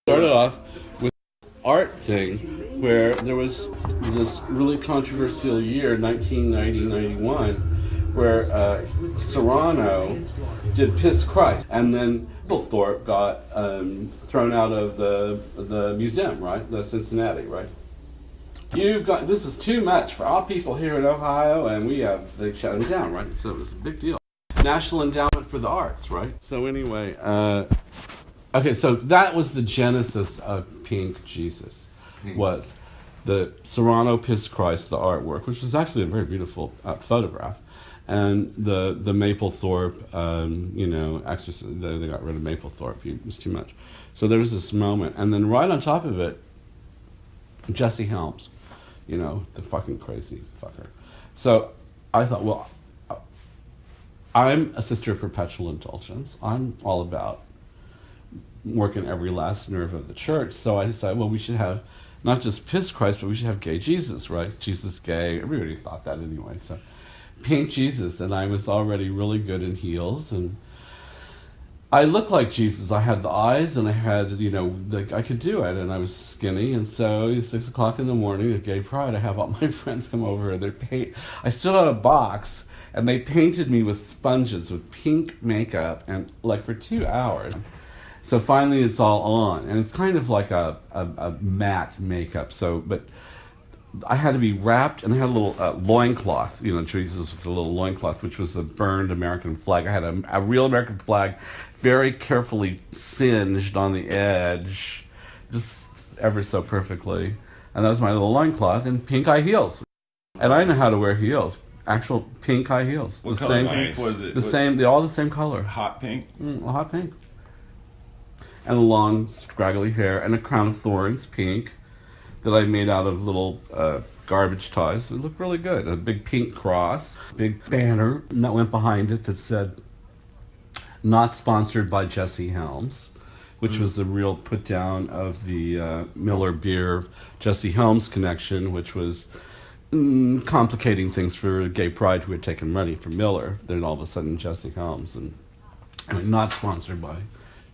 Started off with art thing where there was this really controversial year, 1990-91, where Serrano did Piss Christ, and then Thorpe got thrown out of the museum, right? The Cincinnati, right? This is too much for our people here in Ohio, and they shut him down, right? So it was a big deal. National Endowment for the Arts, right? So anyway, okay, so that was the genesis of Pink Jesus, was the Serrano Piss Christ, the artwork, which was actually a very beautiful photograph, and the Mapplethorpe, exorcism. They got rid of Mapplethorpe. It was too much. So there was this moment, and then right on top of it, Jesse Helms, the fucking crazy fucker. So I thought, well, I'm a sister of perpetual indulgence. I'm all about working every last nerve of the church. So I decided, well, we should have not just Piss Christ, but we should have gay Jesus, right? Jesus gay. Everybody thought that anyway. So Pink Jesus, and I was already really good in heels, and I looked like Jesus. I had the eyes, and I had, I could do it, and I was skinny, and so 6 o'clock in the morning at Gay Pride, I have all my friends come over, and I stood on a box, and they painted me with sponges with pink makeup, and for 2 hours. So finally it's all on, and it's kind of like a matte makeup. But I had to be wrapped, and I had a little loincloth, Jesus with a little loincloth, which was a burned American flag. I had a real American flag, very carefully singed on the edge, just ever so perfectly. And that was my little loincloth, and pink high heels. And I know how to wear heels. Actual pink high heels. What color pink was it? They're all the same color. Hot pink? Hot pink. And long, scraggly hair, and a crown of thorns, pink, that I made out of little garbage ties. It looked really good. A big pink cross, big banner that went behind it that said, "Not sponsored by Jesse Helms," which was the real put down of the Miller Beer Jesse Helms connection, which was complicating things for Gay Pride, who had taken money from Miller. Then all of a sudden Jesse Helms, and not sponsored by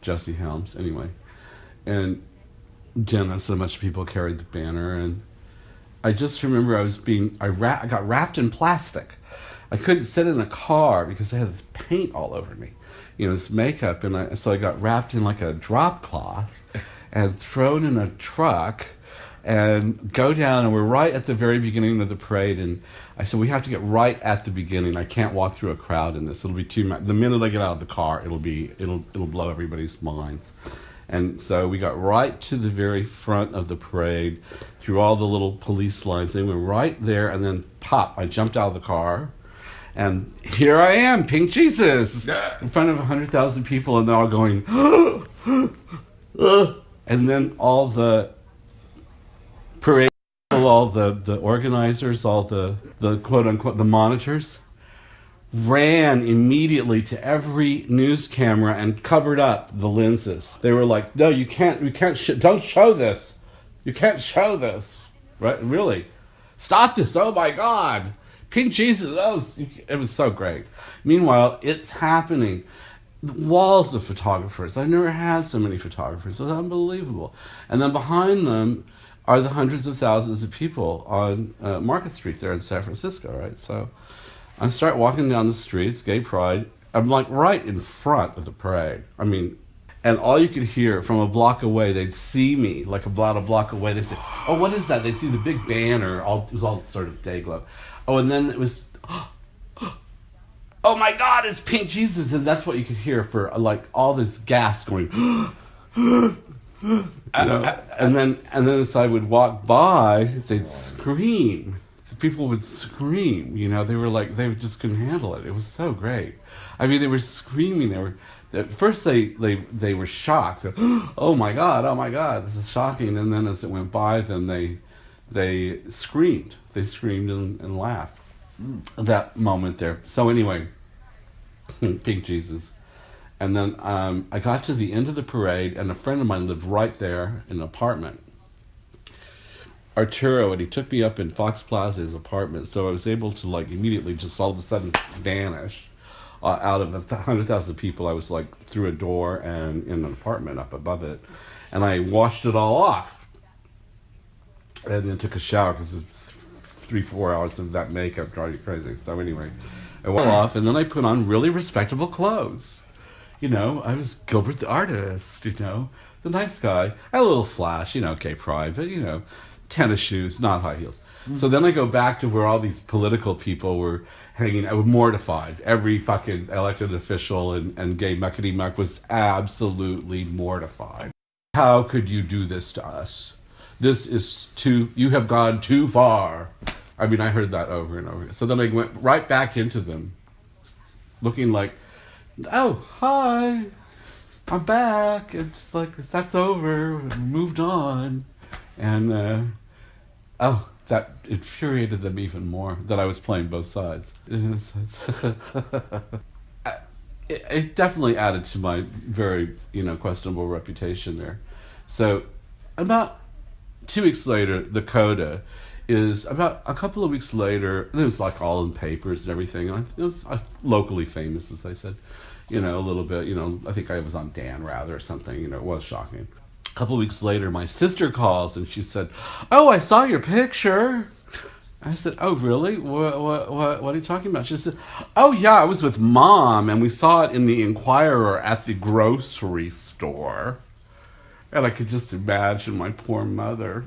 Jesse Helms, anyway. And so much people carried the banner, and I just remember I got wrapped in plastic. I couldn't sit in a car because I had this paint all over me, this makeup, and so I got wrapped in like a drop cloth and thrown in a truck and go down, and we're right at the very beginning of the parade, and I said, we have to get right at the beginning. I can't walk through a crowd in this. It'll be too much. The minute I get out of the car, it'll blow everybody's minds. And so we got right to the very front of the parade, through all the little police lines. They were right there, and then pop, I jumped out of the car, and here I am, Pink Jesus, in front of 100,000 people, and they're all going, and then all the parade, all the organizers, all the quote unquote the monitors, ran immediately to every news camera and covered up the lenses. They were like, "No, you can't. Don't show this. You can't show this. Right? Really? Stop this! Oh my God, Pink Jesus! It was so great." Meanwhile, it's happening. Walls of photographers. I've never had so many photographers. It was unbelievable. And then behind them are the hundreds of thousands of people on Market Street there in San Francisco, right? So I start walking down the streets, Gay Pride. I'm right in front of the parade. And all you could hear from a block away, they'd see me, about a block away. They'd say, "Oh, what is that?" They'd see the big banner. It was all sort of day glow. Oh, and then it was, "Oh my God, it's Pink Jesus." And that's what you could hear for all this gas going, and then as I would walk by, they'd scream. People would scream. They just couldn't handle it. It was so great. They were screaming. At first they were shocked. Oh my God, this is shocking. And then as it went by, then they screamed. They screamed and laughed. That moment there. So anyway, Pink Jesus. And then I got to the end of the parade, and a friend of mine lived right there in an apartment, Arturo, and he took me up in Fox Plaza's apartment, so I was able to immediately just all of a sudden vanish out of 100,000 people, I was like through a door and in an apartment up above it, and I washed it all off, and then took a shower because it's 3-4 hours of that makeup drive you crazy. So anyway, I washed it off, and then I put on really respectable clothes. You know, I was Gilbert the artist. You know, the nice guy. I had a little flash. You know, gay pride, but you know, tennis shoes, not high heels. So then I go back to where all these political people were hanging. I was mortified. Every fucking elected official and gay muckety muck was absolutely mortified. How could you do this to us? This is you have gone too far. I mean, I heard that over and over. So then I went right back into them, looking like, oh, hi, I'm back. It's just like, that's over, moved on. And, that infuriated them even more, that I was playing both sides. It definitely added to my very, questionable reputation there. So about 2 weeks later, the coda is about a couple of weeks later. It was like all in papers and everything. And it was locally famous, as I said, a little bit. I think I was on Dan Rather or something. It was shocking. A couple of weeks later, my sister calls and she said, "Oh, I saw your picture." I said, "Oh, really? What are you talking about?" She said, "Oh, yeah, I was with Mom and we saw it in the Inquirer at the grocery store." And I could just imagine my poor mother.